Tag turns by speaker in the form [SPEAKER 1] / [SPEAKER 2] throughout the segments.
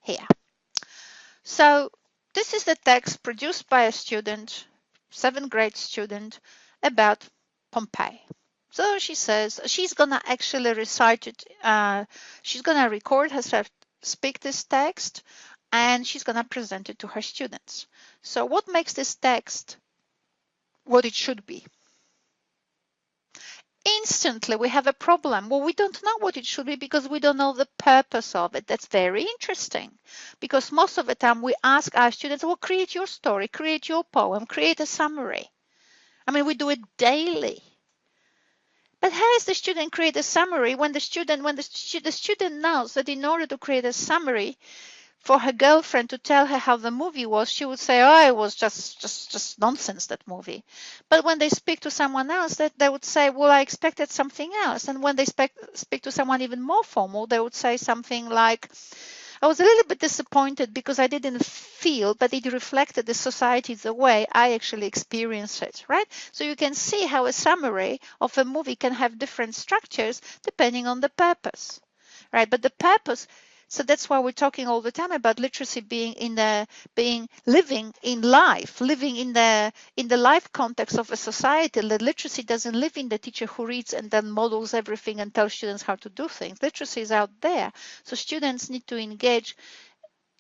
[SPEAKER 1] here. So this is the text produced by a student, 7th grade student, about Pompeii. So she says she's gonna actually recite it. She's gonna record herself speak this text, and she's gonna present it to her students. So what makes this text what it should be? Instantly we have a problem. Well, we don't know what it should be because we don't know the purpose of it. That's very interesting, because most of the time we ask our students, well, create your story, create your poem, create a summary. I mean, we do it daily. But how does the student create a summary when the student knows that in order to create a summary for her girlfriend to tell her how the movie was, she would say, oh, it was just nonsense, that movie. But when they speak to someone else, that they would say, well, I expected something else. And when they speak to someone even more formal, they would say something like, I was a little bit disappointed because I didn't feel, but it reflected the society the way I actually experienced it, right? So you can see how a summary of a movie can have different structures depending on the purpose, right? But the purpose, so that's why we're talking all the time about literacy being living in life, living in the life context of a society. The literacy doesn't live in the teacher who reads and then models everything and tells students how to do things. Literacy is out there. So students need to engage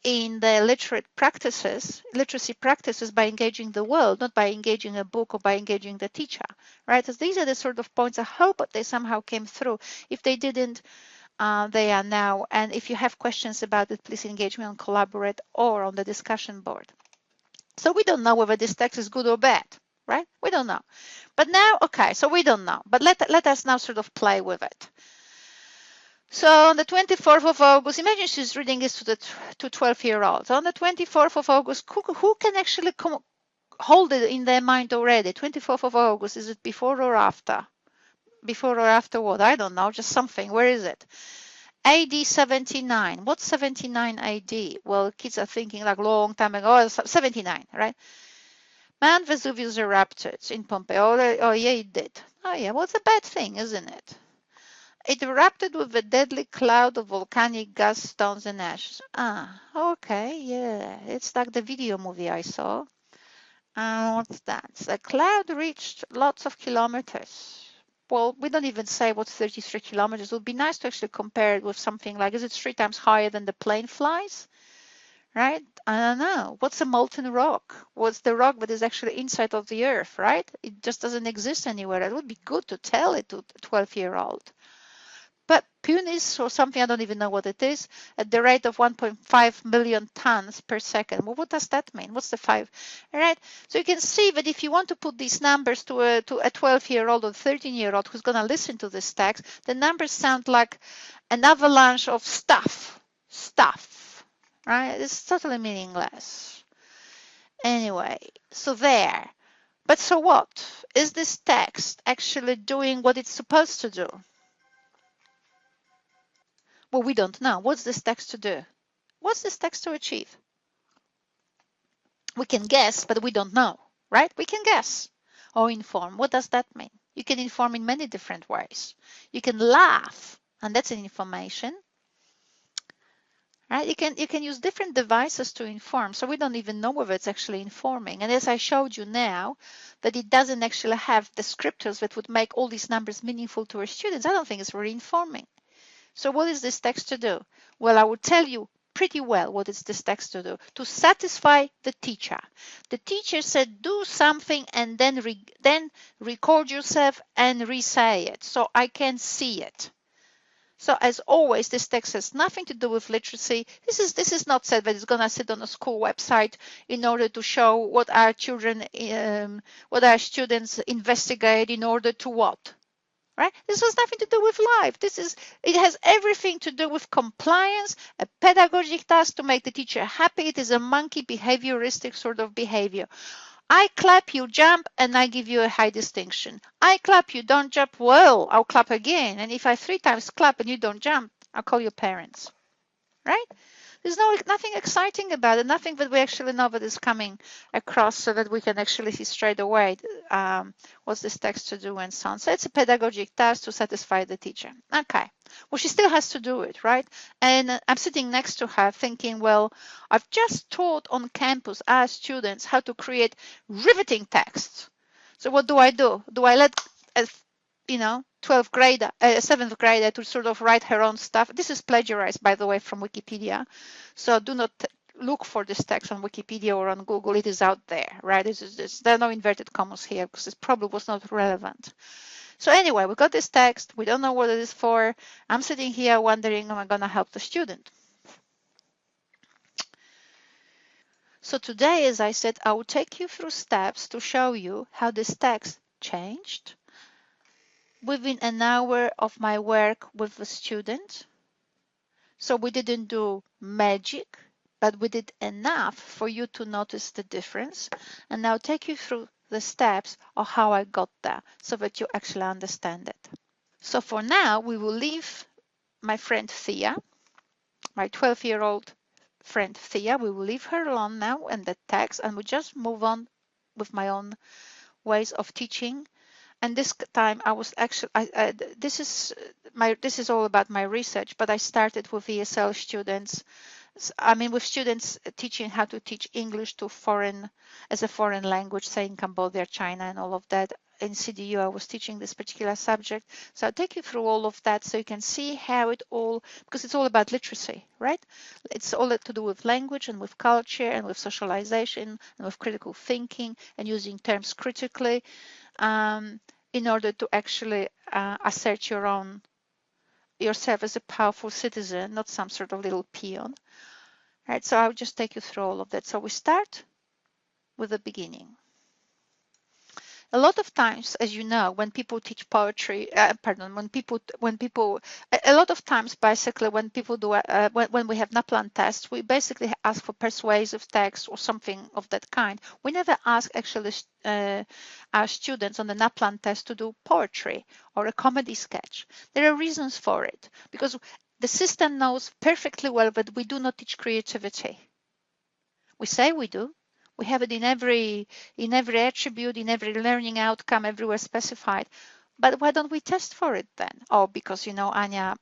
[SPEAKER 1] in the literacy practices by engaging the world, not by engaging a book or by engaging the teacher, right? So these are the sort of points I hope they somehow came through. If they didn't, they are now. And if you have questions about it, please engage me on Collaborate or on the discussion board. So we don't know whether this text is good or bad, right? We don't know. But now, okay, so we don't know. But let us now sort of play with it. So on the 24th of August, imagine she's reading this to 12-year-olds. On the 24th of August, who can actually hold it in their mind already? 24th of August, is it before or after? Before or after what? I don't know, just something. Where is it? AD 79. What's 79 AD? Well, kids are thinking like long time ago. Oh, 79, right? Mount Vesuvius erupted in Pompeii. Oh, yeah, it did. Oh, yeah, well, it's a bad thing, isn't it? It erupted with a deadly cloud of volcanic gas, stones, and ashes. Ah, okay, yeah. It's like the video movie I saw. What's that? The cloud reached lots of kilometers. Well, we don't even say what's 33 kilometers. It would be nice to actually compare it with something like, is it 3 times higher than the plane flies? Right? I don't know. What's a molten rock? What's the rock that is actually inside of the earth, right? It just doesn't exist anywhere. It would be good to tell it to a 12-year-old. But punis or something, I don't even know what it is, at the rate of 1.5 million tons per second. Well, what does that mean? What's the 5? All right. So you can see that if you want to put these numbers to a 12-year-old or 13-year-old who's going to listen to this text, the numbers sound like an avalanche of stuff, right? It's totally meaningless. Anyway, so there. But so what? Is this text actually doing what it's supposed to do? Well, we don't know. What's this text to do? What's this text to achieve? We can guess, but we don't know, right? We can guess or inform. What does that mean? You can inform in many different ways. You can laugh, and that's an information, right? You can use different devices to inform, so we don't even know whether it's actually informing. And as I showed you now, that it doesn't actually have descriptors that would make all these numbers meaningful to our students, I don't think it's very informing. So what is this text to do? Well, I will tell you pretty well what is this text to do. To satisfy the teacher. The teacher said do something and then record yourself and re-say it so I can see it. So as always, this text has nothing to do with literacy. This is not said that it's going to sit on a school website in order to show what our children, what our students investigate in order to what? Right? This has nothing to do with life. It has everything to do with compliance, a pedagogic task to make the teacher happy. It is a monkey behavioristic sort of behavior. I clap, you jump, and I give you a high distinction. I clap, you don't jump, well, I'll clap again. And if I 3 times clap and you don't jump, I'll call your parents. right? There's nothing exciting about it, nothing that we actually know that is coming across so that we can actually see straight away what's this text to do and so on. So it's a pedagogic task to satisfy the teacher. Okay. Well, she still has to do it, right? And I'm sitting next to her thinking, well, I've just taught on campus our students how to create riveting texts. So what do? Do I let a 12th grader, 7th grader to sort of write her own stuff? This is plagiarized, by the way, from Wikipedia. So do not look for this text on Wikipedia or on Google. It is out there, right? There are no inverted commas here because this probably was not relevant. So anyway, we got this text. We don't know what it is for. I'm sitting here wondering, am I going to help the student? So today, as I said, I will take you through steps to show you how this text changed within an hour of my work with the student. So we didn't do magic, but we did enough for you to notice the difference. And I'll take you through the steps of how I got there so that you actually understand it. So for now, we will leave my friend Thea, my 12-year-old friend Thea. We will leave her alone now and the text, and we just move on with my own ways of teaching. And this time I was actually, this is all about my research, but I started with ESL students. I mean, with students teaching how to teach English to as a foreign language, say in Cambodia, China, and all of that. In CDU, I was teaching this particular subject. So I'll take you through all of that so you can see how it all, because it's all about literacy, right? It's all to do with language and with culture and with socialization and with critical thinking and using terms critically. In order to actually assert yourself as a powerful citizen, not some sort of little peon. Right, so I'll just take you through all of that. So we start with the beginning. A lot of times, as you know, when people teach poetry, a lot of times, basically, when people do, when we have NAPLAN tests, we basically ask for persuasive text or something of that kind. We never ask actually our students on the NAPLAN test to do poetry or a comedy sketch. There are reasons for it, because the system knows perfectly well that we do not teach creativity. We say we do. We have it in every attribute, in every learning outcome, everywhere specified. But why don't we test for it then? Oh, because, Anya,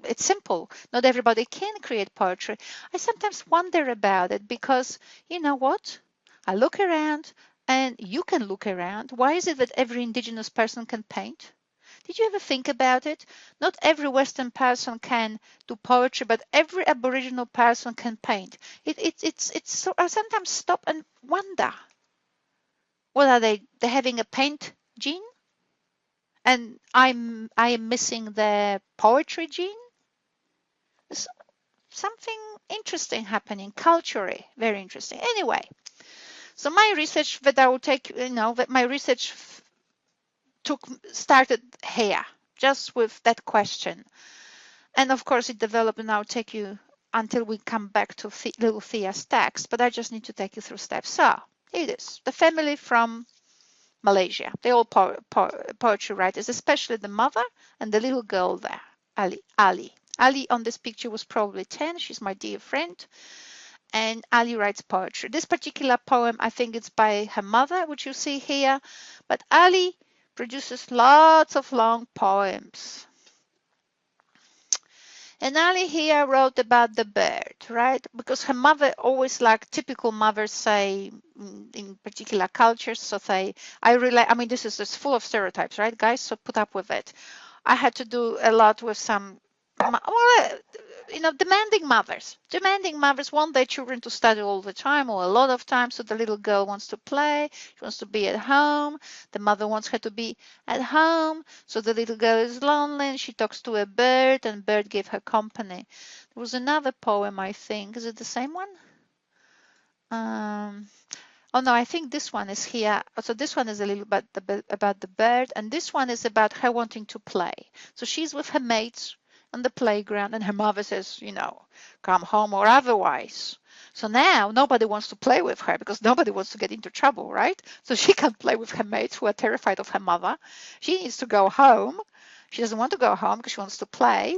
[SPEAKER 1] it's simple. Not everybody can create poetry. I sometimes wonder about it because, you know what? I look around and you can look around. Why is it that every indigenous person can paint? Did you ever think about it? Not every Western person can do poetry, but every Aboriginal person can paint. It's so, I sometimes stop and wonder, what are they? They're having a paint gene, and I am missing the poetry gene. There's something interesting happening culturally, very interesting. Anyway, so my research that I will take, that my research started here, just with that question. And of course it developed, and I'll take you until we come back to little Thea's text, but I just need to take you through steps. So here it is, the family from Malaysia. They're all poetry writers, especially the mother and the little girl there, Ali. Ali on this picture was probably 10. She's my dear friend. And Ali writes poetry. This particular poem, I think it's by her mother, which you see here. But Ali produces lots of long poems. And Ali here wrote about the bird, right? Because her mother always, like typical mothers say in particular cultures, so this is just full of stereotypes, right, guys? So put up with it. I had to do a lot with some, demanding mothers want their children to study all the time or a lot of time. So the little girl wants to play, she wants to be at home. The mother wants her to be at home. So the little girl is lonely and she talks to a bird, and bird gave her company. There was another poem, I think. Is it the same one? Oh no, I think this one is here. So this one is a little bit about the bird, and this one is about her wanting to play. So she's with her mates on the playground, and her mother says, come home or otherwise. So now nobody wants to play with her because nobody wants to get into trouble, right? So she can't play with her mates who are terrified of her mother. She needs to go home. She doesn't want to go home because she wants to play.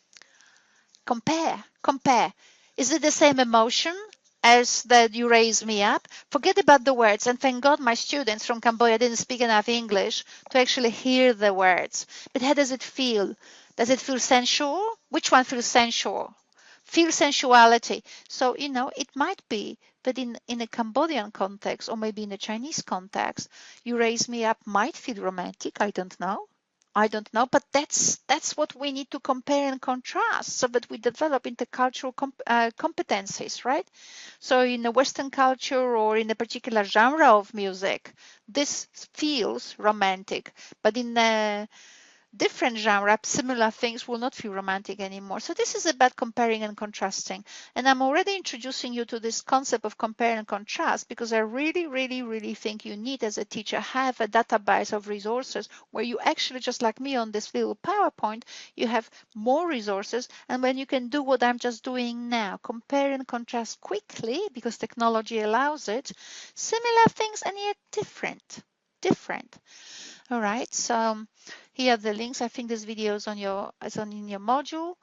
[SPEAKER 1] Compare. Is it the same emotion as that you raise me up? Forget about the words. And thank God my students from Cambodia didn't speak enough English to actually hear the words. But how does it feel? Does it feel sensual? Which one feels sensual? Feel sensuality. So, it might be that in a Cambodian context or maybe in a Chinese context, you raise me up might feel romantic. I don't know. But that's what we need to compare and contrast so that we develop intercultural competencies, right? So in a Western culture or in a particular genre of music, this feels romantic, but in a different genre, similar things will not feel romantic anymore. So this is about comparing and contrasting. And I'm already introducing you to this concept of compare and contrast because I really, really, really think you need as a teacher have a database of resources where you actually, just like me on this little PowerPoint, you have more resources. And when you can do what I'm just doing now, compare and contrast quickly because technology allows it, similar things and yet different. All right, so here are the links. I think this video is in your module.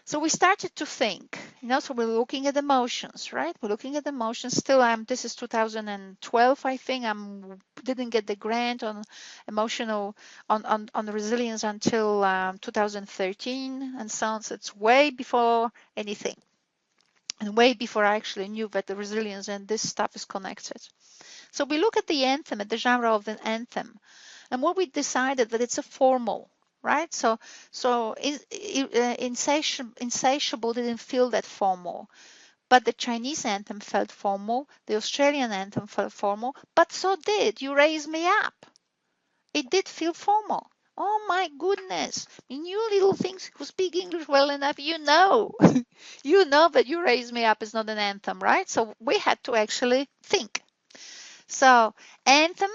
[SPEAKER 1] So we started to think, so we're looking at emotions, right? We're looking at emotions. Still, this is 2012, I think. Didn't get the grant on emotional, on resilience until 2013 and so on. So it's way before anything and way before I actually knew that the resilience and this stuff is connected. So we look at the anthem, at the genre of the anthem. And what we decided that it's a formal, right? So Insatiable didn't feel that formal, but the Chinese anthem felt formal, the Australian anthem felt formal, but so did You Raise Me Up. It did feel formal. Oh my goodness, you little things who speak English well enough, you know that You Raise Me Up is not an anthem, right? So we had to actually think. So anthem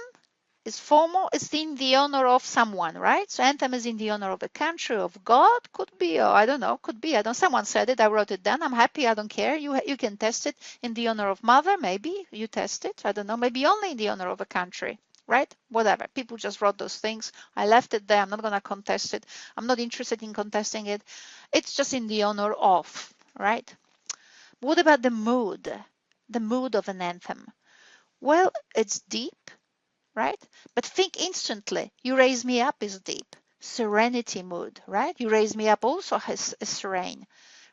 [SPEAKER 1] is formal, it's in the honor of someone, right? So anthem is in the honor of a country, of God, could be, or I don't know, could be. Someone said it, I wrote it down. I'm happy, I don't care. You can test it in the honor of mother, maybe you test it. I don't know, maybe only in the honor of a country, right? Whatever. People just wrote those things. I left it there. I'm not going to contest it. I'm not interested in contesting it. It's just in the honor of, right? What about the mood? The mood of an anthem. Well, it's deep, right? But think instantly. You Raise Me Up is deep. Serenity mood, right? You Raise Me Up also has a serene.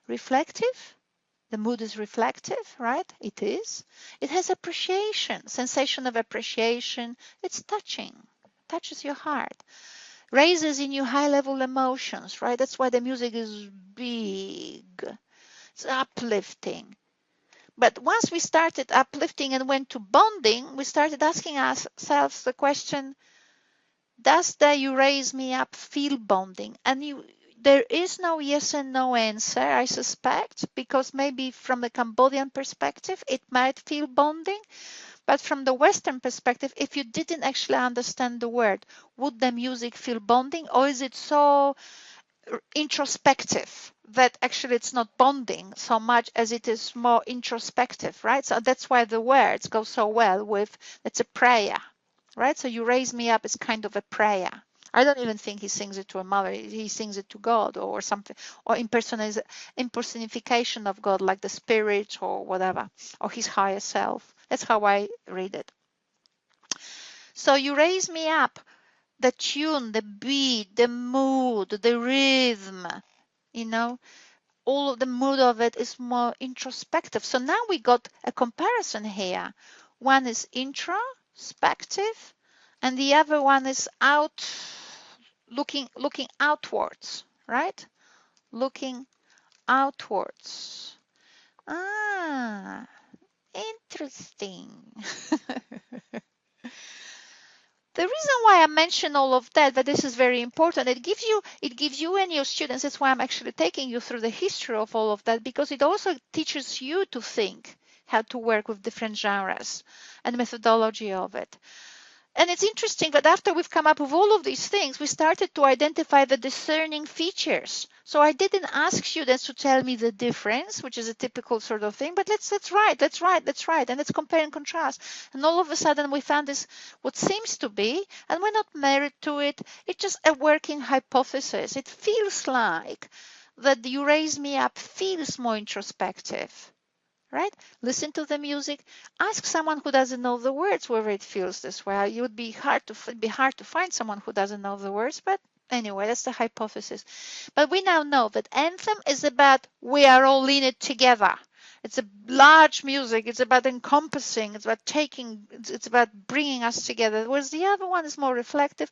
[SPEAKER 1] Reflective. The mood is reflective, right? It is. It has appreciation, sensation of appreciation. It's touching, touches your heart. Raises in you high-level emotions, right? That's why the music is big. It's uplifting. But once we started uplifting and went to bonding, we started asking ourselves the question, does the You Raise Me Up feel bonding? And there is no yes and no answer, I suspect, because maybe from the Cambodian perspective, it might feel bonding. But from the Western perspective, if you didn't actually understand the word, would the music feel bonding? Or is it so introspective that actually it's not bonding so much as it is more introspective, right? So that's why the words go so well with, it's a prayer, right? So You Raise Me Up is kind of a prayer. I don't even think he sings it to a mother. He sings it to God or something, or impersonification of God, like the spirit or whatever, or his higher self. That's how I read it. So You Raise Me Up, the tune, the beat, the mood, the rhythm, all of the mood of it is more introspective. So now we got a comparison here. One is introspective and the other one is looking outwards, right? Looking outwards. Ah, interesting. The reason why I mention all of that this is very important, it gives you and your students, that's why I'm actually taking you through the history of all of that, because it also teaches you to think how to work with different genres and methodology of it. And it's interesting that after we've come up with all of these things, we started to identify the discerning features. So I didn't ask students to tell me the difference, which is a typical sort of thing, but let's write, and let's compare and contrast. And all of a sudden we found this, what seems to be, and we're not married to it, it's just a working hypothesis. It feels like that You Raise Me Up feels more introspective, right? Listen to the music. Ask someone who doesn't know the words whether it feels this way. It would be it'd be hard to find someone who doesn't know the words, but anyway, that's the hypothesis. But we now know that anthem is about we are all in it together. It's a large music. It's about encompassing. It's about taking. It's about bringing us together. Whereas the other one is more reflective,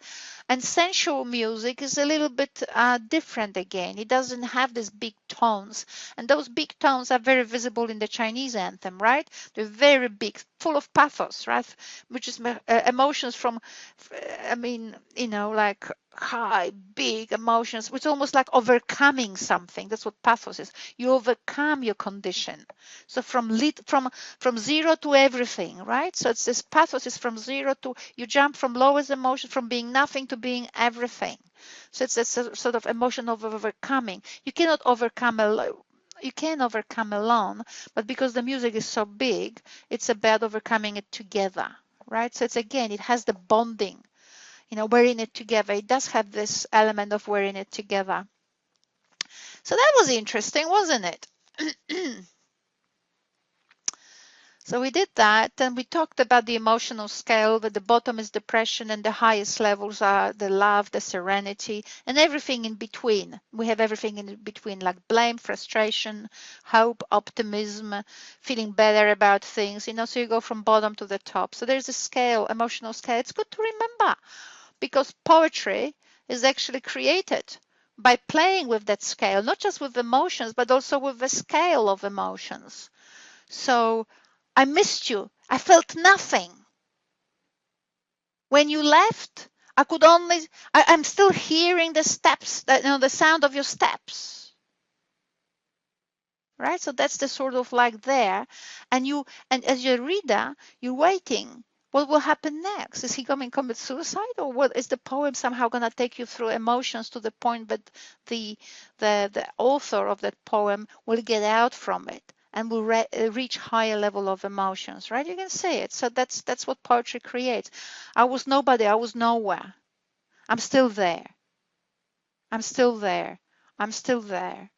[SPEAKER 1] and sensual music is a little bit different again. It doesn't have these big tones, and those big tones are very visible in the Chinese anthem, right? They're very big, full of pathos, right? Which is emotions from, I mean, like high, big emotions, which is almost like overcoming something. That's what pathos is. You overcome your condition. So from zero to everything, right? So it's this pathos is from zero to, you jump from lowest emotion, from being nothing to being everything. So it's a sort of emotion of overcoming. You cannot overcome you can overcome alone, but because the music is so big, it's about overcoming it together, right? So it's again, it has the bonding, we're in it together. It does have this element of we're in it together. So that was interesting, wasn't it? So we did that, and we talked about the emotional scale, that the bottom is depression and the highest levels are the love, the serenity, and everything in between. We have everything in between, like blame, frustration, hope, optimism, feeling better about things, so you go from bottom to the top. So there's a scale, emotional scale. It's good to remember, because poetry is actually created by playing with that scale, not just with emotions, but also with the scale of emotions. So I missed you. I felt nothing. When you left, I'm still hearing the steps, the sound of your steps. Right? So that's the sort of like there. And as your reader, you're waiting. What will happen next? Is he going to commit suicide, or what is the poem somehow going to take you through emotions to the point that the author of that poem will get out from it and will reach higher level of emotions, right? You can see it. So that's what poetry creates. I was nobody. I was nowhere. I'm still there. I'm still there. I'm still there.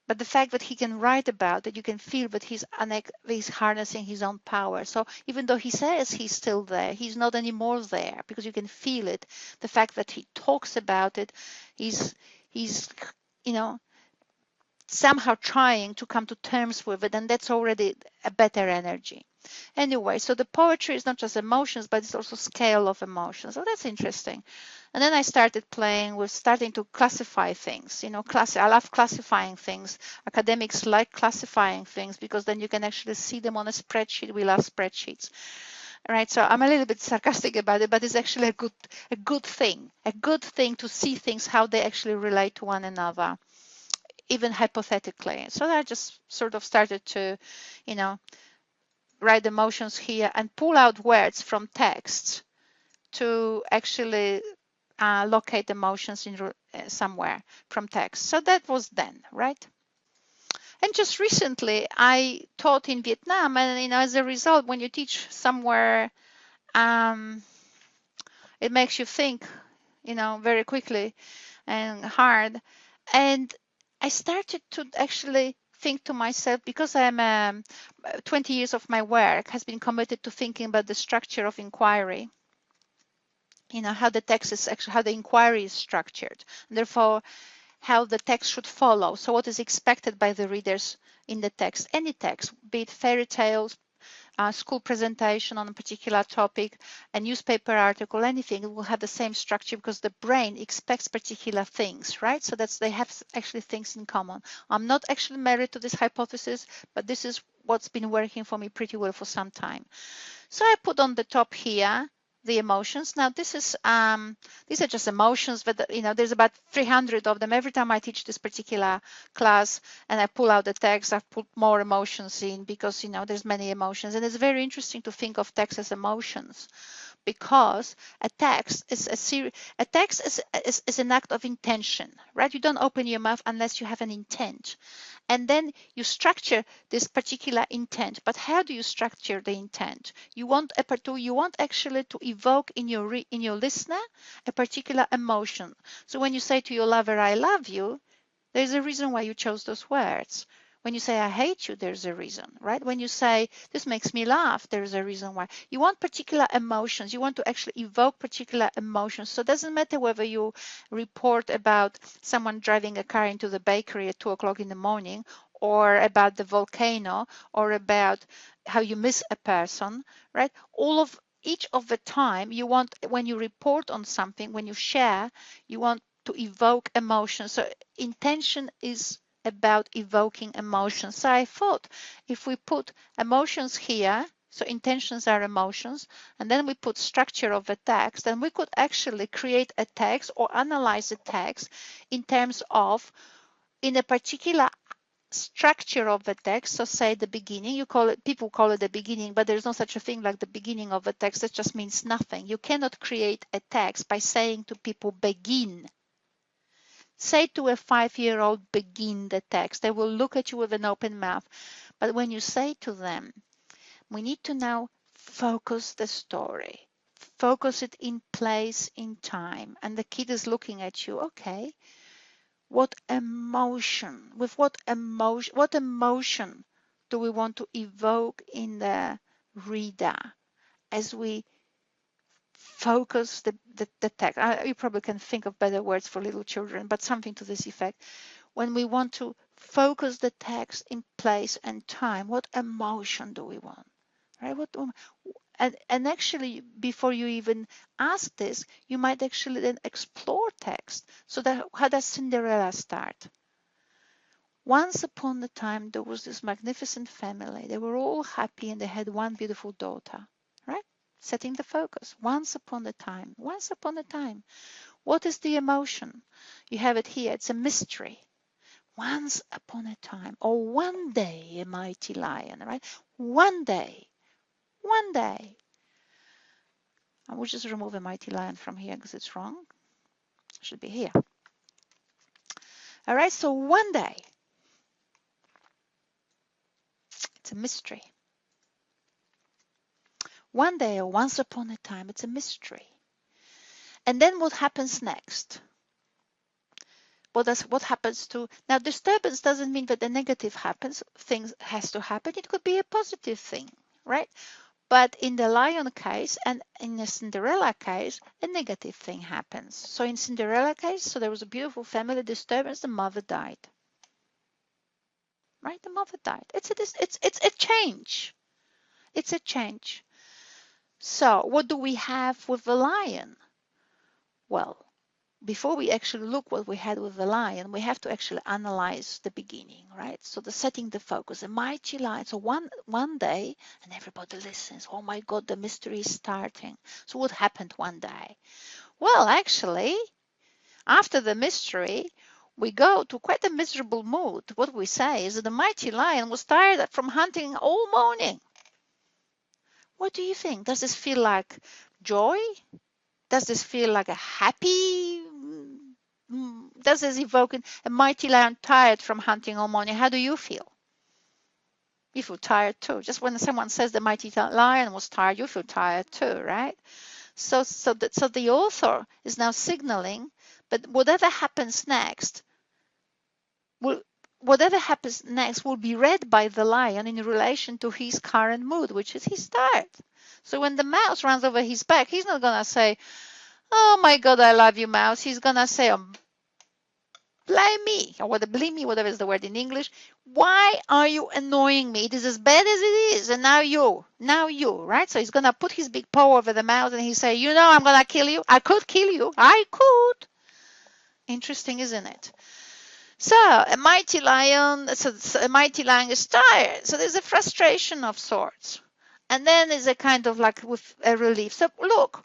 [SPEAKER 1] But the fact that he can write about it, you can feel that he's harnessing his own power. So even though he says he's still there, he's not anymore there, because you can feel it. The fact that he talks about it, he's you know somehow trying to come to terms with it, and that's already a better energy. Anyway, so the poetry is not just emotions, but it's also scale of emotions. So that's interesting. And then I started playing with starting to classify things. I love classifying things. Academics like classifying things because then you can actually see them on a spreadsheet. We love spreadsheets. Right, so I'm a little bit sarcastic about it, but it's actually a good thing to see things, how they actually relate to one another, even hypothetically. So I just sort of started to, write emotions here and pull out words from texts to actually locate emotions in somewhere from text. So that was then, right? And just recently, I taught in Vietnam, and as a result, when you teach somewhere, it makes you think, very quickly and hard. And I started to actually think to myself, because I'm 20 years of my work has been committed to thinking about the structure of inquiry, how the text is actually, how the inquiry is structured, and therefore how the text should follow. So what is expected by the readers in the text, any text, be it fairy tales, school presentation on a particular topic, a newspaper article, anything, it will have the same structure because the brain expects particular things, right? So they have actually things in common. I'm not actually married to this hypothesis, but this is what's been working for me pretty well for some time. So I put on the top here the emotions. Now this is these are just emotions, but there's about 300 of them. Every time I teach this particular class and I pull out the text, I've put more emotions in because there's many emotions, and it's very interesting to think of text as emotions, because a text is is an act of intention, right? You don't open your mouth unless you have an intent, and then you structure this particular intent. But how do you structure the intent? You want actually to evoke in your listener a particular emotion. So when you say to your lover, I love you, There's a reason why you chose those words. When you say, I hate you, there's a reason, right? When you say, this makes me laugh, there's a reason why. You want particular emotions. You want to actually evoke particular emotions. So it doesn't matter whether you report about someone driving a car into the bakery at 2 o'clock in the morning, or about the volcano, or about how you miss a person, right? Each of the time you want, when you report on something, when you share, you want to evoke emotion. So intention is about evoking emotions. So I thought if we put emotions here, so intentions are emotions, and then we put structure of a text, then we could actually create a text or analyze a text in terms of, in a particular structure of the text. So say the beginning, people call it the beginning, but there's no such a thing like the beginning of a text. It just means nothing. You cannot create a text by saying to people begin. Say to a 5-year-old, begin the text. They will look at you with an open mouth. But when you say to them, we need to now focus the story, focus it in place, in time, and the kid is looking at you, okay, what emotion do we want to evoke in the reader as we focus the text? You probably can think of better words for little children, but something to this effect. When we want to focus the text in place and time, what emotion do we want? Right? And actually, before you even ask this, you might actually then explore text. So that, how does Cinderella start? Once upon a time, there was this magnificent family. They were all happy and they had one beautiful daughter, right? Setting the focus. Once upon a time. Once upon a time. What is the emotion? You have it here. It's a mystery. Once upon a time, or one day, a mighty lion, right? One day. One day. I will just remove a mighty lion from here because it's wrong. It should be here. All right, so one day. It's a mystery. One day or once upon a time, it's a mystery. And then what happens next? What happens to, now disturbance doesn't mean that the negative happens, things has to happen. It could be a positive thing, right? But in the lion case and in the Cinderella case, a negative thing happens. So in Cinderella case, so there was a beautiful family disturbance, the mother died. Right? The mother died. It's a change. It's a change. So what do we have with the lion? Well, before we actually look what we had with the lion, we have to actually analyze the beginning, right? So the setting the focus, a mighty lion. So one day, and everybody listens, oh my God, the mystery is starting. So what happened one day? Well, actually, after the mystery, we go to quite a miserable mood. What we say is that the mighty lion was tired from hunting all morning. What do you think? Does this feel like joy? Does this feel like a happy? Does this evoke a mighty lion tired from hunting all morning? How do you feel? You feel tired too. Just when someone says the mighty lion was tired, you feel tired too, right? So the author is now signaling, but whatever happens next will be read by the lion in relation to his current mood, which is he's tired. So when the mouse runs over his back, he's not gonna say, "Oh my God, I love you, mouse." He's gonna say, blame me, or blame me, whatever is the word in English. Why are you annoying me? It is as bad as it is, and now you, right? So he's gonna put his big paw over the mouse and he say, you know, I'm gonna kill you. I could kill you. I could. Interesting, isn't it? So a mighty lion is tired. So there's a frustration of sorts, and then there's a kind of like with a relief. So look,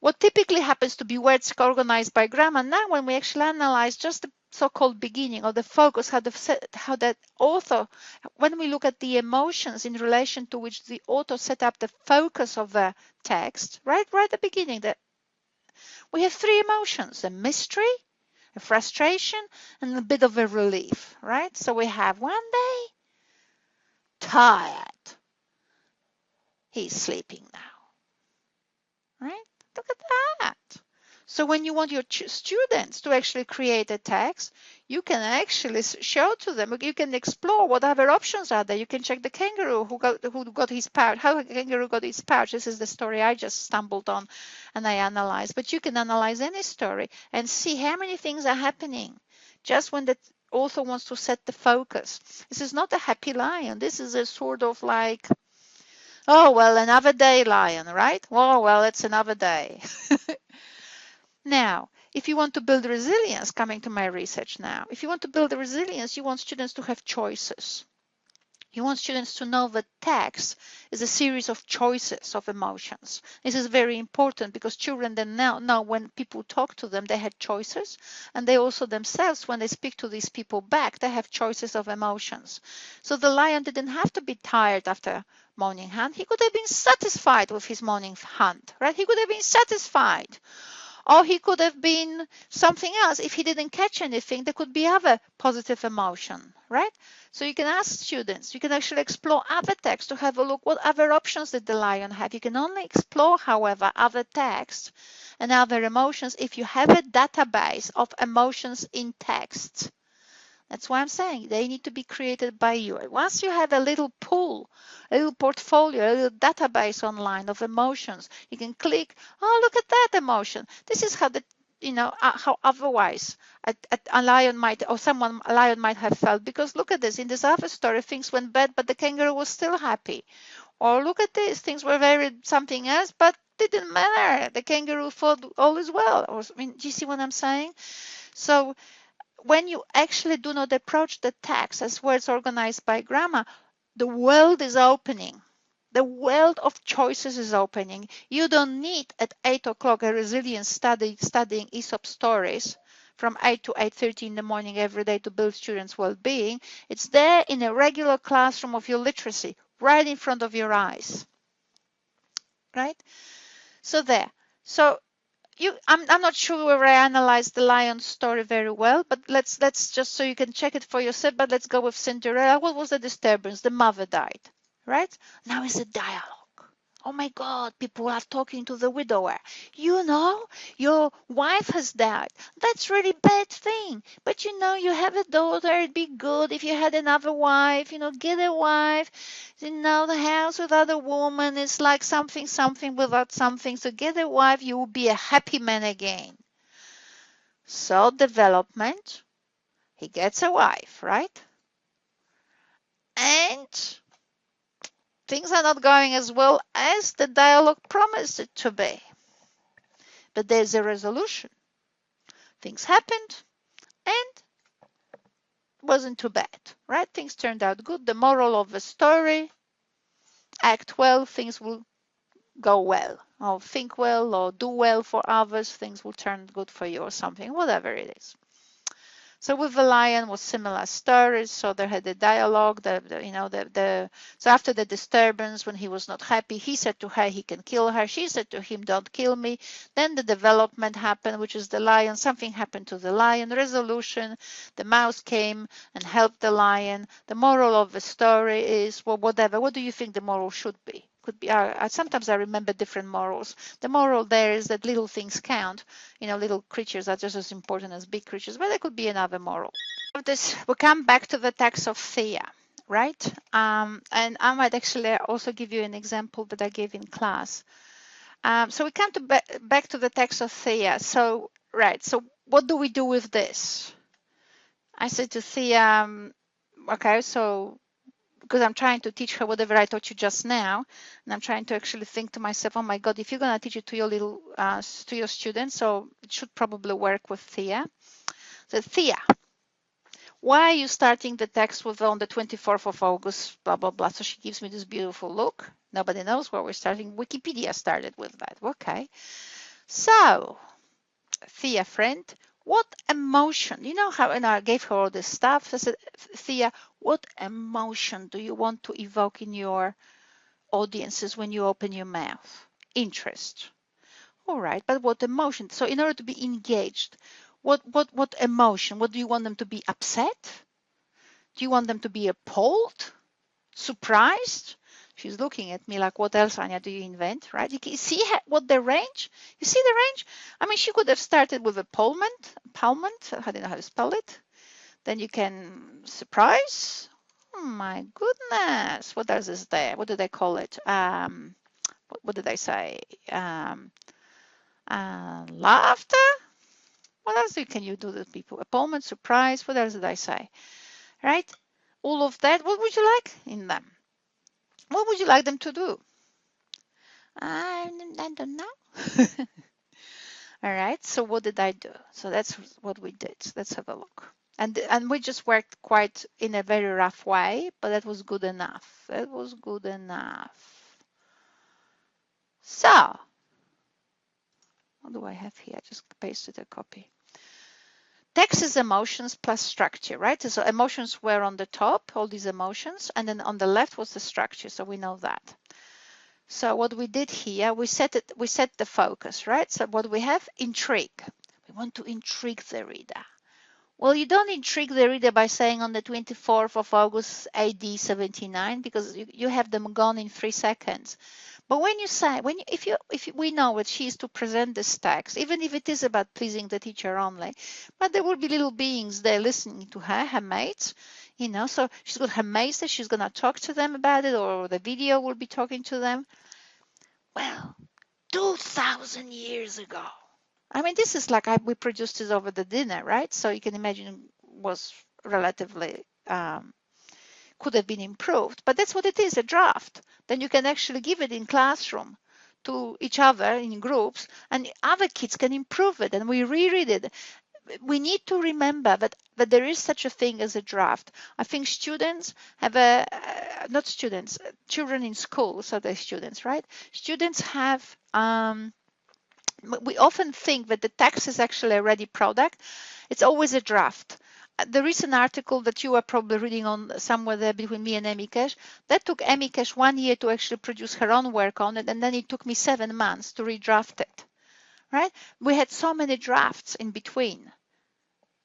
[SPEAKER 1] what typically happens to be words organized by grammar. Now, when we actually analyze just the so-called beginning or the focus, how that author, when we look at the emotions in relation to which the author set up the focus of the text, right at the beginning, that we have three emotions: a mystery, a frustration, and a bit of a relief, right? So we have one day, tired. He's sleeping now, right? Look at that. So when you want your students to actually create a text, you can actually show to them, you can explore what other options are there. You can check the kangaroo who got his pouch, how the kangaroo got his pouch. This is the story I just stumbled on and I analyzed. But you can analyze any story and see how many things are happening just when the author wants to set the focus. This is not a happy lion. This is a sort of like, oh, well, another day lion, right? Oh, well, it's another day. Now, if you want to build resilience, coming to my research now, if you want to build resilience, you want students to have choices. You want students to know that text is a series of choices of emotions. This is very important because children then know when people talk to them, they had choices. And they also themselves, when they speak to these people back, they have choices of emotions. So the lion didn't have to be tired after morning hunt. He could have been satisfied with his morning hunt, right? He could have been satisfied. Or he could have been something else. If he didn't catch anything, there could be other positive emotion, right? So you can ask students, you can actually explore other texts to have a look what other options did the lion have. You can only explore, however, other texts and other emotions if you have a database of emotions in text. That's why I'm saying they need to be created by you. Once you have a little pool, a little portfolio, a little database online of emotions, you can click, oh, look at that emotion. This is how how otherwise a lion might, or a lion might have felt, because look at this, in this other story, things went bad, but the kangaroo was still happy. Or look at this, things were very something else, but didn't matter. The kangaroo thought all is well. Or, I mean, do you see what I'm saying? So when you actually do not approach the text as words organized by grammar, the world is opening. The world of choices is opening. You don't need at 8 o'clock a resilience studying Aesop stories from 8 to 8:30 in the morning every day to build students' well-being. It's there in a regular classroom of your literacy, right in front of your eyes. Right? So there. So I'm not sure whether I analyzed the lion story very well, but let's just so you can check it for yourself. But let's go with Cinderella. What was the disturbance? The mother died, right? Now is a dialogue. Oh my God, people are talking to the widower. You know, your wife has died. That's really bad thing. But you know, you have a daughter. It'd be good if you had another wife. You know, get a wife. You know, the house without a woman is like something without something. So get a wife. You will be a happy man again. So development. He gets a wife, right? And things are not going as well as the dialogue promised it to be. But there's a resolution. Things happened and wasn't too bad, right? Things turned out good. The moral of the story, act well, things will go well, or think well, or do well for others, things will turn good for you or something, whatever it is. So with the lion was similar stories. So they had a dialogue. So after the disturbance, when he was not happy, he said to her he can kill her. She said to him, don't kill me. Then the development happened, which is the lion. Something happened to the lion. Resolution. The mouse came and helped the lion. The moral of the story is, well, whatever. What do you think the moral should be? Could be. Sometimes I remember different morals. The moral there is that little things count. Little creatures are just as important as big creatures, but there could be another moral. We come back to the text of Thea, right? And I might actually also give you an example that I gave in class. So we come back to the text of Thea. So, right, so what do we do with this? I said to Thea, okay, so because I'm trying to teach her whatever I taught you just now, and I'm trying to actually think to myself, oh my God, if you're going to teach it to your students, so it should probably work with Thea. So Thea, why are you starting the text with on the 24th of August, blah, blah, blah. So she gives me this beautiful look. Nobody knows where we're starting. Wikipedia started with that. Okay. So, Thea, friend, what emotion, how, and I gave her all this stuff. I said, Thea, what emotion do you want to evoke in your audiences when you open your mouth? Interest. All right, but what emotion? So in order to be engaged, what emotion? What do you want them to be? Upset? Do you want them to be appalled? Surprised? She's looking at me like, what else, Anya, do you invent, right? You see what the range? You see the range? I mean, she could have started with appallment. I don't know how to spell it. Then you can surprise. Oh my goodness. What else is there? What do they call it? What did I say? Laughter. What else can you do with people? Appointment, surprise. What else did I say? Right? All of that. What would you like in them? What would you like them to do? I don't know. All right. So what did I do? So that's what we did. Let's have a look. And we just worked quite in a very rough way, but that was good enough. That was good enough. So what do I have here? I just pasted a copy. Text is emotions plus structure, right? So emotions were on the top, all these emotions, and then on the left was the structure. So we know that. So what we did here, we set the focus, right? So what we have, intrigue. We want to intrigue the reader. Well, you don't intrigue the reader by saying on the 24th of August AD 79 because you have them gone in 3 seconds. But when you say, if we know that she is to present this text, even if it is about pleasing the teacher only, but there will be little beings there listening to her mates, so she's got her mates that she's going to talk to them about it, or the video will be talking to them. Well, 2,000 years ago. I mean, this is like we produced this over the dinner, right? So you can imagine was relatively could have been improved, but that's what it is, a draft. Then you can actually give it in classroom to each other in groups, and other kids can improve it, and we reread it. We need to remember that there is such a thing as a draft. I think students have not students, children in school, so they're students, right? Students have we often think that the text is actually a ready product. It's always a draft. There is an article that you are probably reading on somewhere there between me and Emikesh. That took Emikesh 1 year to actually produce her own work on it, and then it took me 7 months to redraft it. Right? We had so many drafts in between.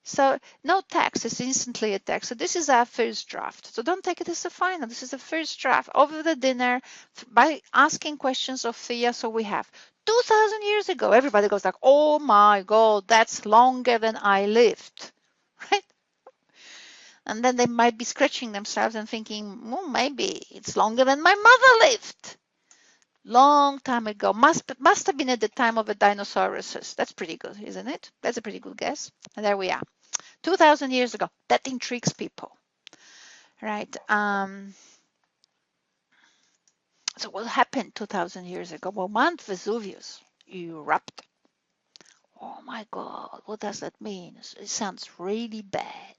[SPEAKER 1] So no text is instantly a text. So this is our first draft. So don't take it as a final. This is a first draft over the dinner by asking questions of Thea. So we have 2,000 years ago. Everybody goes like, oh my God, that's longer than I lived, right? And then they might be scratching themselves and thinking, well, maybe it's longer than my mother lived. Long time ago. Must have been at the time of the dinosaurs. That's pretty good, isn't it? That's a pretty good guess. And there we are. 2,000 years ago. That intrigues people, right? So what happened 2,000 years ago? Well, Mount Vesuvius erupted. Oh my God, what does that mean? It sounds really bad.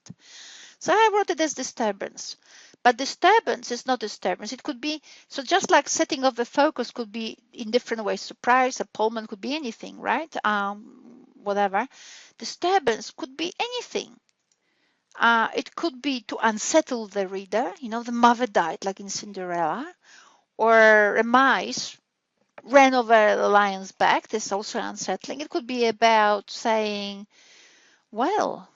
[SPEAKER 1] So I wrote it as disturbance. But disturbance is not disturbance. It could be, so just like setting of the focus could be in different ways. Surprise, appallment could be anything, right? Whatever. Disturbance could be anything. It could be to unsettle the reader. The mother died, like in Cinderella. Or a mice ran over the lion's back. That's also unsettling. It could be about saying, well,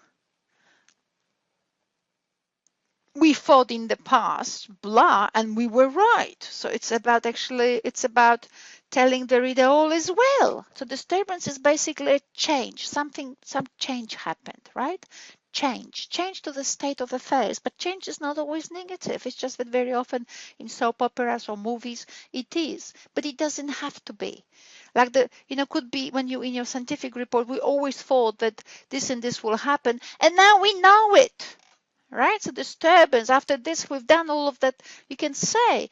[SPEAKER 1] we thought in the past, blah, and we were right. So it's about telling the reader all is well. So disturbance is basically a change. Some change happened, right? Change to the state of affairs. But change is not always negative. It's just that very often in soap operas or movies, it is. But it doesn't have to be. Like could be when you in your scientific report, we always thought that this and this will happen, and now we know it. Right? So disturbance, after this, we've done all of that. You can say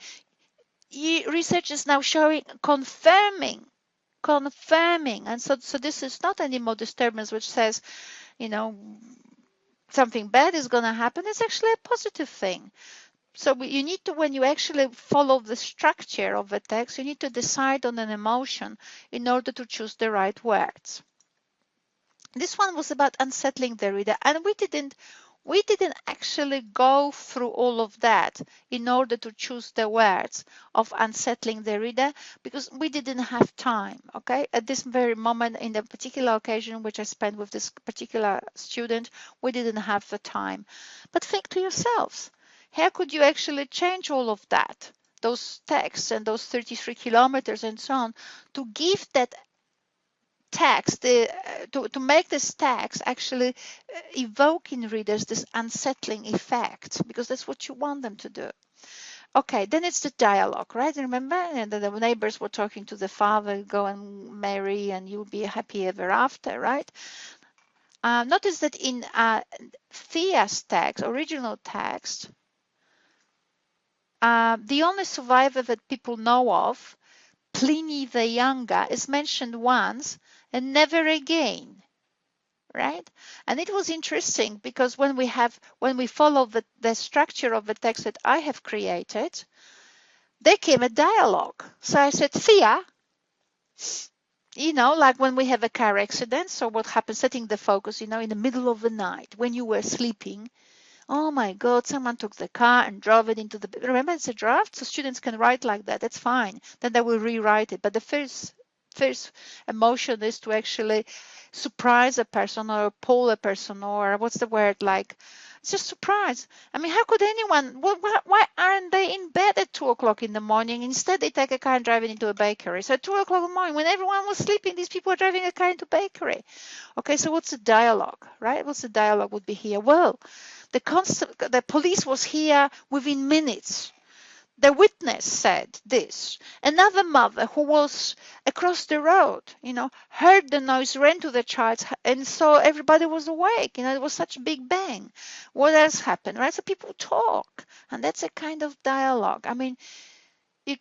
[SPEAKER 1] research is now showing, confirming. And so this is not anymore disturbance, which says, something bad is going to happen. It's actually a positive thing. So you need to, when you actually follow the structure of the text, you need to decide on an emotion in order to choose the right words. This one was about unsettling the reader, and we didn't actually go through all of that in order to choose the words of unsettling the reader because we didn't have time. Okay, at this very moment, in the particular occasion which I spent with this particular student, we didn't have the time. But think to yourselves, how could you actually change all of that, those texts and those 33 kilometers and so on, to give that text, to make this text actually evoke in readers this unsettling effect, because that's what you want them to do. Okay, then it's the dialogue, right? Remember, and the neighbors were talking to the father, go and marry and you'll be happy ever after, right? Notice that in Thea's text, original text, the only survivor that people know of, Pliny the Younger, is mentioned once and never again, right? And it was interesting because when we follow the structure of the text that I have created, there came a dialogue. So I said, Thea, like when we have a car accident, so what happens, setting the focus, in the middle of the night when you were sleeping, oh my God, someone took the car and drove it into the, remember it's a draft, so students can write like that, that's fine. Then they will rewrite it. But the first emotion is to actually surprise a person or appall a person, or what's the word, like, it's just surprise. I mean, how could anyone, why aren't they in bed at 2 o'clock in the morning? Instead, they take a car and drive it into a bakery. So at 2 o'clock in the morning, when everyone was sleeping, these people are driving a car into a bakery. Okay, so what's the dialogue, right? What's the dialogue would be here? Well, the police was here within minutes. The witness said this. Another mother who was across the road, heard the noise, ran to the child and saw everybody was awake. It was such a big bang. What else happened, right? So people talk, and that's a kind of dialogue. I mean, you,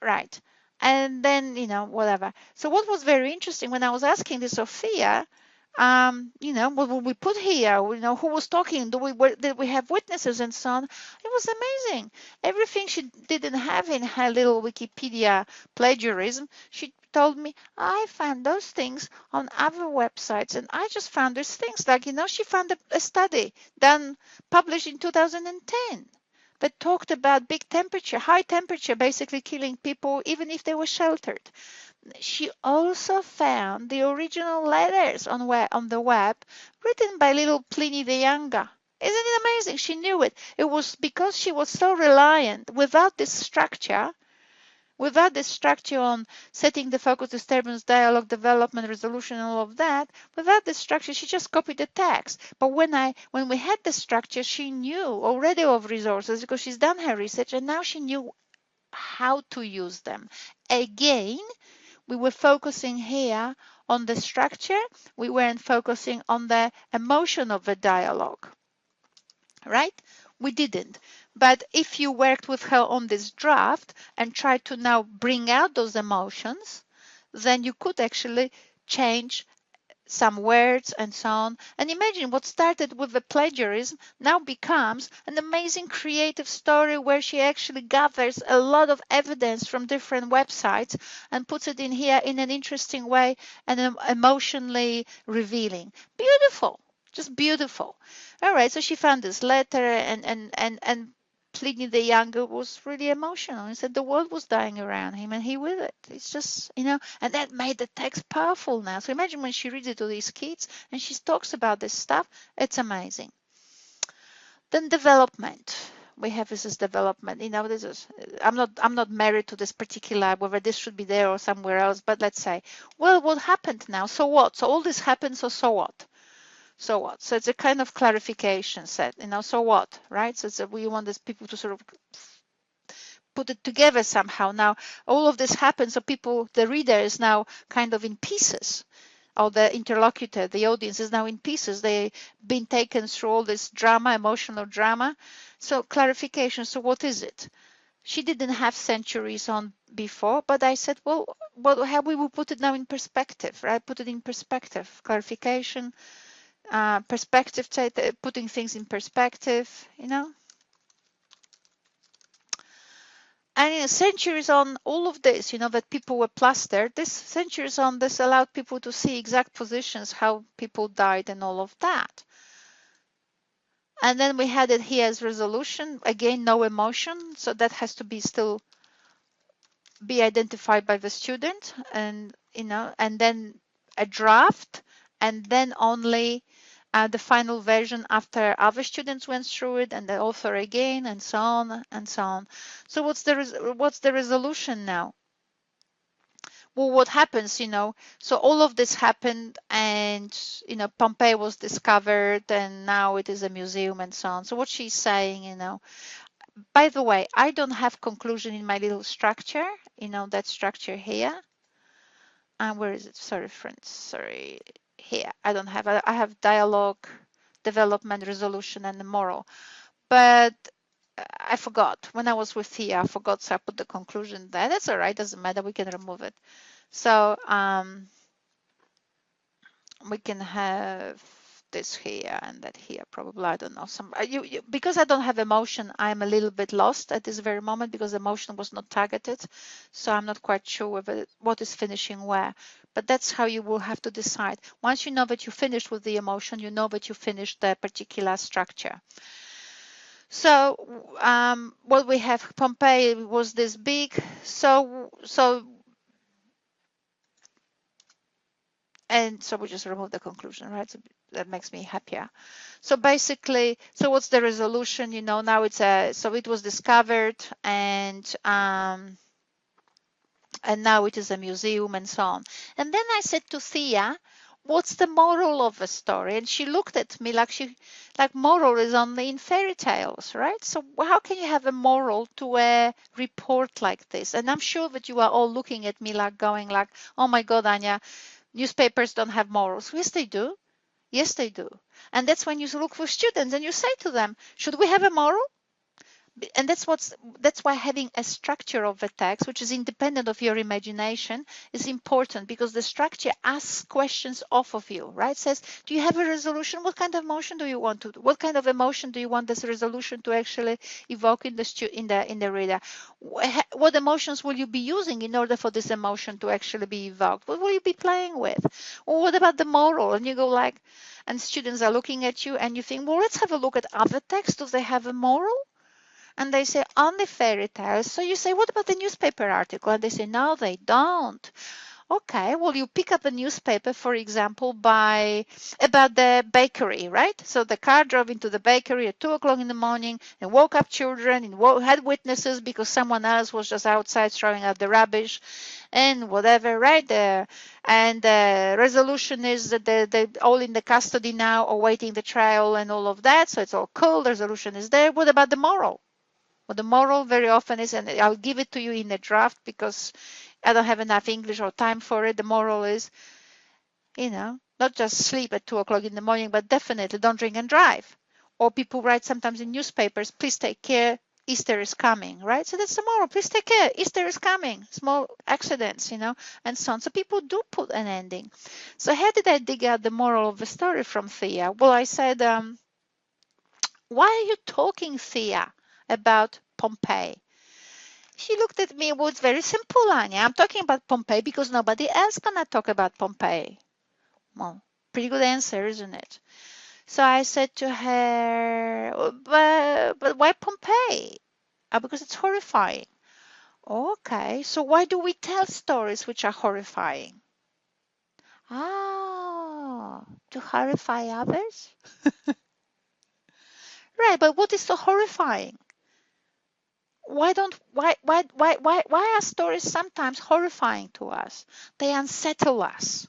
[SPEAKER 1] right. And then, whatever. So what was very interesting when I was asking this Sophia, what will we put here? Who was talking? Did we have witnesses and so on? It was amazing. Everything she didn't have in her little Wikipedia plagiarism, she told me, I found those things on other websites, and I just found these things. Like, she found a study done, published in 2010, that talked about big temperature, high temperature, basically killing people even if they were sheltered. She also found the original letters on the web written by little Pliny the Younger. Isn't it amazing? She knew it. It was because she was so reliant without this structure on setting the focus, disturbance, dialogue, development, resolution, and all of that, without this structure, she just copied the text. But when we had the structure, she knew already of resources because she's done her research, and now she knew how to use them. Again, we were focusing here on the structure. We weren't focusing on the emotion of the dialogue, right? We didn't. But if you worked with her on this draft and tried to now bring out those emotions, then you could actually change some words and so on. And imagine what started with the plagiarism now becomes an amazing creative story where she actually gathers a lot of evidence from different websites and puts it in here in an interesting way and emotionally revealing. Beautiful, just beautiful. All right, so she found this letter and Pliny the Younger was really emotional. He said the world was dying around him and he with it. It's just, and that made the text powerful now. So imagine when she reads it to these kids and she talks about this stuff, it's amazing. Then development. We have this as development. This is, I'm not married to this particular, whether this should be there or somewhere else, but let's say, well, what happened now? So what? So all this happened, so what? So what? So it's a kind of clarification set, so what, right? So we want these people to sort of put it together somehow. Now, all of this happens, so the reader is now kind of in pieces, or the interlocutor, the audience is now in pieces. They've been taken through all this drama, emotional drama. So clarification, so what is it? She didn't have centuries on before, but I said, well, how we will put it now in perspective, right? Put it in perspective, clarification, perspective, putting things in perspective, And centuries on all of this, that people were plastered, this centuries on this allowed people to see exact positions, how people died and all of that. And then we had it here as resolution, again, no emotion. So that has to be still be identified by the student and, and then a draft and then only the final version after other students went through it and the author again and so on and so on. So what's the resolution now? Well, what happens, so all of this happened and, Pompeii was discovered and now it is a museum and so on. So what she's saying, by the way, I don't have conclusion in my little structure, that structure here. And where is it? Sorry, friends. Sorry. Here. I don't have, I have dialogue, development, resolution, and the moral. But I forgot. When I was with Thea, I forgot, so I put the conclusion there. That's all right. Doesn't matter. We can remove it. So we can have this here and that here, probably. I don't know. Because I don't have emotion, I'm a little bit lost at this very moment because emotion was not targeted. So I'm not quite sure whether what is finishing where. But that's how you will have to decide. Once you know that you finished with the emotion, you know that you finished the particular structure. So what we have, Pompeii was this big. And so we just remove the conclusion, right? So that makes me happier. So basically, so what's the resolution? Now so it was discovered and now it is a museum and so on. And then I said to Thea, what's the moral of the story? And she looked at me like moral is only in fairy tales, right? So how can you have a moral to a report like this? And I'm sure that you are all looking at me like going like, oh my God, Anya, newspapers don't have morals. Yes, they do. Yes, they do. And that's when you look for students and you say to them, should we have a moral? And that's why having a structure of the text, which is independent of your imagination, is important, because the structure asks questions off of you, right? It says, do you have a resolution? What kind of emotion do you want to? What kind of emotion do you want this resolution to actually evoke in the reader? What emotions will you be using in order for this emotion to actually be evoked? What will you be playing with? Or what about the moral? And you go like, and students are looking at you, and you think, well, let's have a look at other texts. Do they have a moral? And they say, only fairy tales. So you say, what about the newspaper article? And they say, no, they don't. Okay, well, you pick up a newspaper, for example, about the bakery, right? So the car drove into the bakery at 2 o'clock in the morning and woke up children and had witnesses because someone else was just outside throwing out the rubbish and whatever, right? And the resolution is that they're all in the custody now, awaiting the trial and all of that. So it's all cool. The resolution is there. What about the moral? Well, the moral very often is, and I'll give it to you in a draft because I don't have enough English or time for it. The moral is, not just sleep at 2 o'clock in the morning, but definitely don't drink and drive. Or people write sometimes in newspapers, please take care, Easter is coming, right? So that's the moral. Please take care, Easter is coming. Small accidents, and so on. So people do put an ending. So how did I dig out the moral of the story from Thea? Well, I said, why are you talking, Thea, about Pompeii? She looked at me. Well, it's very simple, Anya. I'm talking about Pompeii because nobody else gonna talk about Pompeii. Well, pretty good answer, isn't it? So I said to her, but why Pompeii? Because it's horrifying. Okay, so why do we tell stories which are horrifying? Ah, to horrify others? Right, but what is so horrifying? Why are stories sometimes horrifying to us? They unsettle us.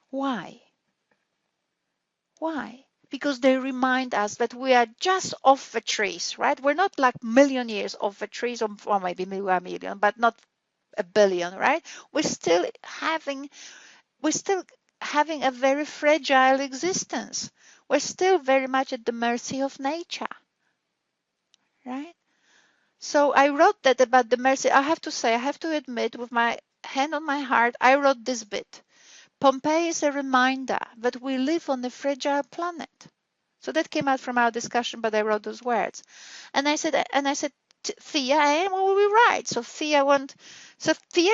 [SPEAKER 1] Why? Why? Because they remind us that we are just off the trees, right? We're not like million years off the trees, or maybe we are a million, but not a billion, right? We're still having a very fragile existence. We're still very much at the mercy of nature, right? So I wrote that about the mercy. I have to say, I have to admit, with my hand on my heart, I wrote this bit. Pompeii is a reminder that we live on a fragile planet. So that came out from our discussion, but I wrote those words. And I said, Thea, and what will we write? So Thea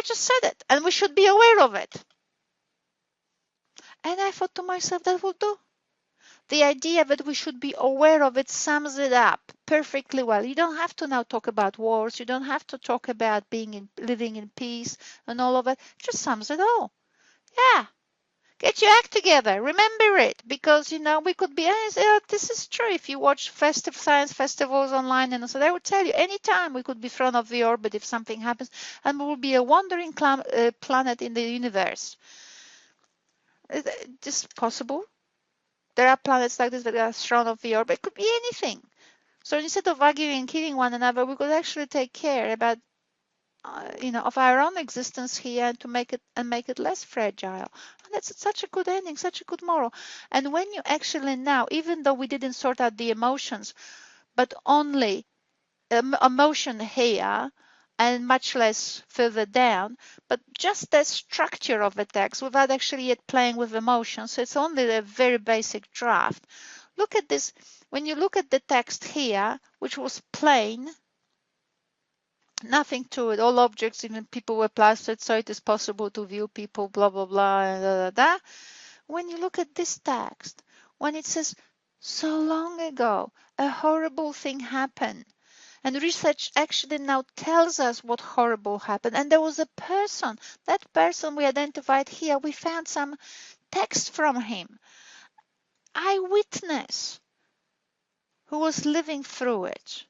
[SPEAKER 1] just said it, and we should be aware of it. And I thought to myself, that will do. The idea that we should be aware of it sums it up perfectly well. You don't have to now talk about wars. You don't have to talk about living in peace and all of it. It just sums it all. Yeah. Get your act together. Remember it, because we could be. This is true. If you watch science festivals online, and so they would tell you anytime we could be thrown off the orbit if something happens, and we will be a wandering planet in the universe. Is this possible? There are planets like this that are thrown off the orbit. It could be anything. So instead of arguing and killing one another, we could actually take care about of our own existence here to make it less fragile. And that's such a good ending, such a good moral. And when you actually now, even though we didn't sort out the emotions, but only emotion here and much less further down, but just the structure of the text without actually yet playing with emotions. So it's only a very basic draft. Look at this. When you look at the text here, which was plain, nothing to it, all objects, even people were plastered, so it is possible to view people, blah, blah, blah, and da, da, da. When you look at this text, when it says, so long ago, a horrible thing happened, and research actually now tells us what horrible happened, and there was a person, that person we identified here, we found some text from him, eyewitness, who was living through it.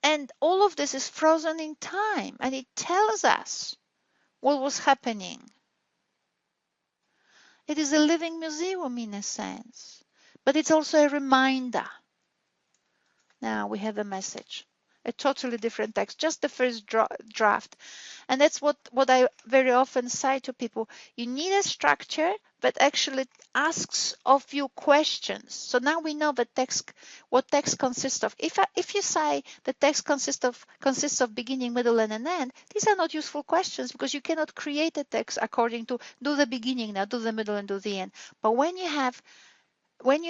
[SPEAKER 1] And all of this is frozen in time, and it tells us what was happening. It is a living museum in a sense, but it's also a reminder. Now we have a message, a totally different text, just the first draft. And that's what I very often say to people. You need a structure that actually asks of you questions. So now we know what text consists of. If you say the text consists of beginning, middle, and an end, these are not useful questions, because you cannot create a text according to do the beginning now, do the middle, and do the end. But when you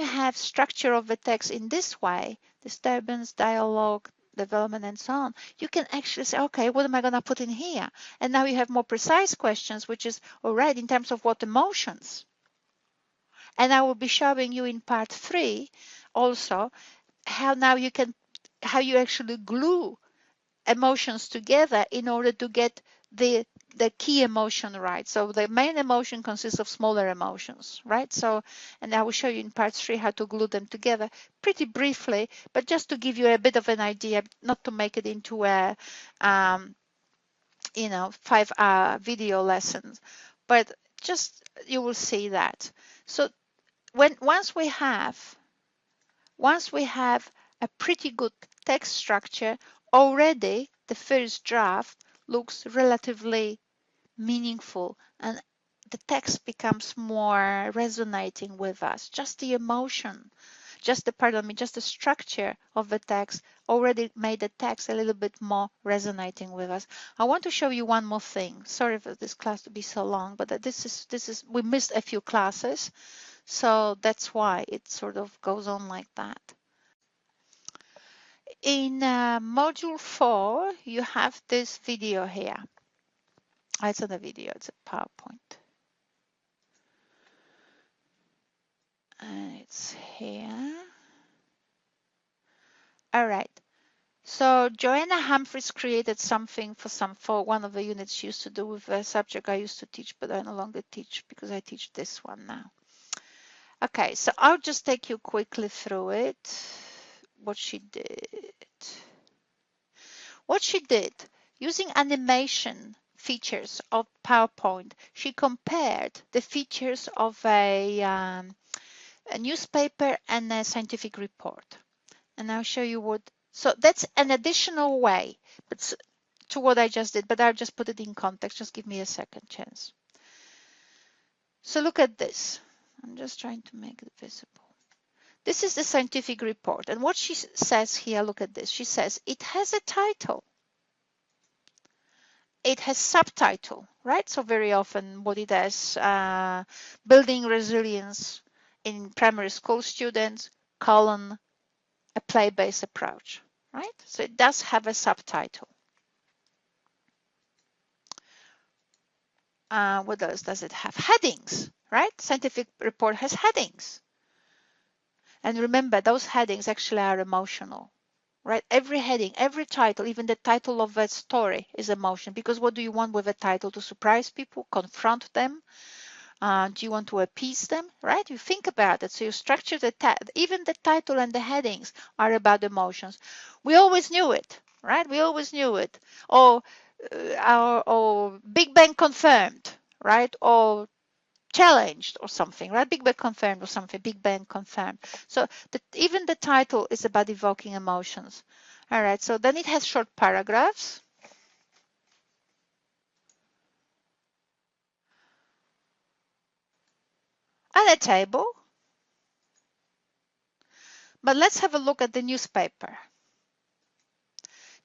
[SPEAKER 1] have structure of the text in this way, disturbance, dialogue, development, and so on, you can actually say, okay, what am I going to put in here? And now you have more precise questions, which is, all right, in terms of what emotions. And I will be showing you in part 3 also how you actually glue emotions together in order to get the key emotion right. So the main emotion consists of smaller emotions, right? So, and I will show you in part 3 how to glue them together pretty briefly, but just to give you a bit of an idea, not to make it into a 5-hour video lesson, but just you will see that. So once we have a pretty good text structure, already the first draft looks relatively meaningful, and the text becomes more resonating with us. Just the emotion, just the structure of the text already made the text a little bit more resonating with us. I want to show you one more thing. Sorry for this class to be so long, but we missed a few classes. So that's why it sort of goes on like that. In module 4, you have this video here. It's not a video, it's a PowerPoint. It's here. All right. So Joanna Humphreys created something for one of the units she used to do with a subject I used to teach, but I no longer teach because I teach this one now. Okay, so I'll just take you quickly through it, what she did. What she did, using animation features of PowerPoint, she compared the features of a newspaper and a scientific report. And I'll show you what. So that's an additional way to what I just did, but I'll just put it in context. Just give me a second chance. So look at this. I'm just trying to make it visible. This is the scientific report. And what she says here, look at this. She says it has a title. It has subtitle, right? So very often what it has, building resilience in primary school students, colon, a play-based approach, right? So it does have a subtitle. What else does it have? Headings, right? Scientific report has headings. And remember, those headings actually are emotional, right? Every heading, every title, even the title of a story is emotion, because what do you want with a title? To surprise people, confront them, Do you want to appease them, right? You think about it. So you structure even the title and the headings are about emotions. We always knew it, right? We always knew it. Or Big Bang confirmed, right? Or challenged or something, right? Big Bang confirmed or something. Big Bang confirmed. So even the title is about evoking emotions. All right. So then it has short paragraphs and a table. But let's have a look at the newspaper.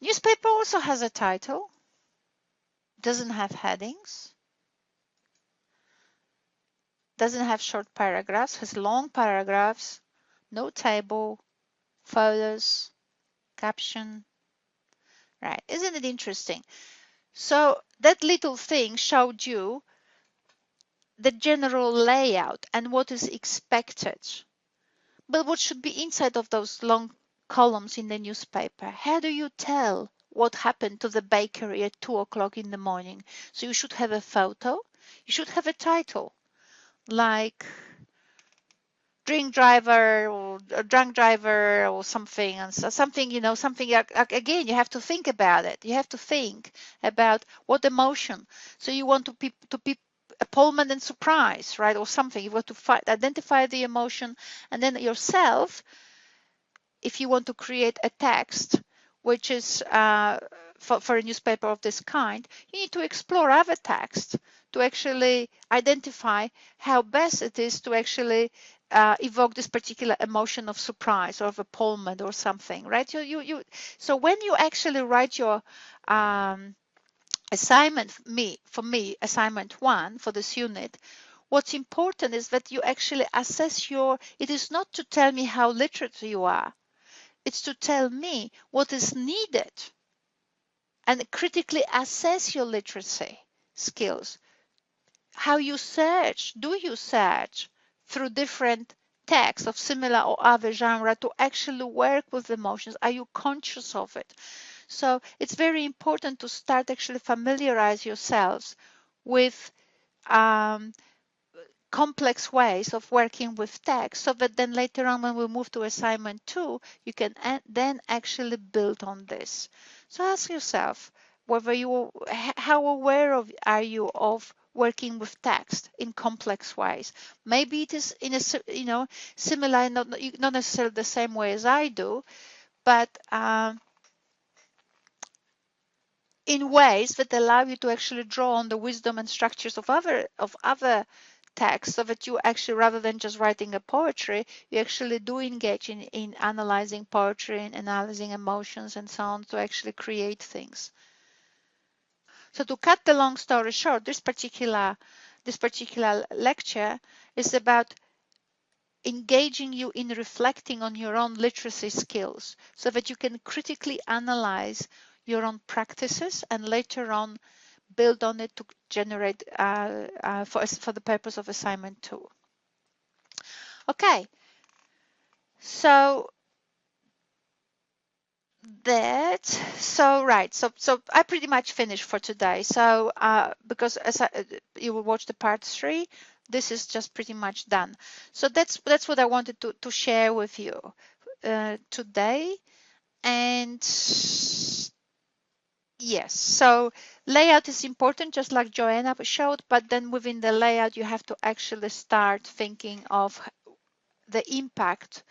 [SPEAKER 1] Newspaper also has a title, doesn't have headings, doesn't have short paragraphs, has long paragraphs, no table, photos, caption. Right, isn't it interesting? So that little thing showed you the general layout and what is expected. But what should be inside of those long columns in the newspaper? How do you tell what happened to the bakery at 2 o'clock in the morning? So you should have a photo, you should have a title like drink driver or a drunk driver or something, and so something, something again, you have to think about it. You have to think about what emotion. So you want to be appallment and surprise, right? Or something. You want to identify the emotion, and then yourself, if you want to create a text which is for a newspaper of this kind, you need to explore other text to actually identify how best it is to actually evoke this particular emotion of surprise or of appallment or something, right? So when you actually write your assignment, for me, assignment 1 for this unit, what's important is that you actually assess it is not to tell me how literate you are, it's to tell me what is needed and critically assess your literacy skills. How you search, do you search through different texts of similar or other genre to actually work with emotions? Are you conscious of it? So it's very important to start actually familiarize yourselves with complex ways of working with text, so that then later on when we move to assignment 2, you can then actually build on this. So ask yourself whether how aware are you of working with text in complex ways. Maybe it is in a similar, not necessarily the same way as I do, but in ways that allow you to actually draw on the wisdom and structures of other texts, so that you actually, rather than just writing a poetry, you actually do engage in analyzing poetry and analyzing emotions and so on to actually create things. So to cut the long story short, this particular lecture is about engaging you in reflecting on your own literacy skills, so that you can critically analyze your own practices and later on build on it to generate for the purpose of assignment 2. Okay, so so I pretty much finished for today. So because you will watch the part 3, this is just pretty much done. So that's what I wanted to share with you today. And yes, so layout is important, just like Joanna showed, but then within the layout, you have to actually start thinking of the impact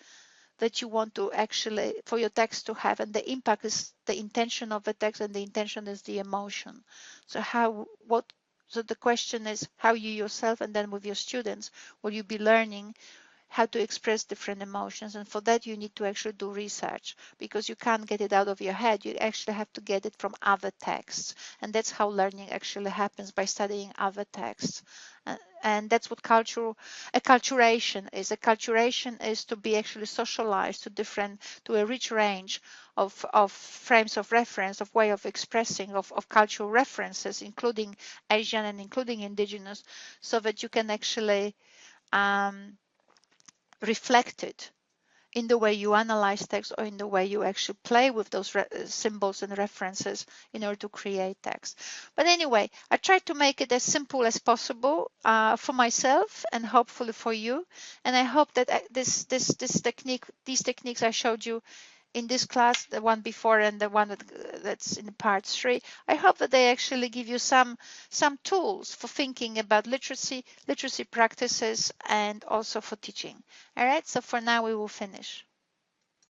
[SPEAKER 1] that you want to actually for your text to have, and the impact is the intention of the text, and the intention is the emotion. So so the question is how you yourself and then with your students will you be learning how to express different emotions. And for that, you need to actually do research, because you can't get it out of your head. You actually have to get it from other texts. And that's how learning actually happens, by studying other texts. And that's what acculturation is. Acculturation is to be actually socialized to a rich range of frames of reference, of way of expressing, of cultural references, including Asian and including indigenous, so that you can actually reflect it in the way you analyze text or in the way you actually play with those symbols and references in order to create text. But anyway, I tried to make it as simple as possible for myself and hopefully for you. And I hope that this technique, these techniques I showed you in this class, the one before and the one that's in part 3, I hope that they actually give you some tools for thinking about literacy practices, and also for teaching. All right, so for now we will finish.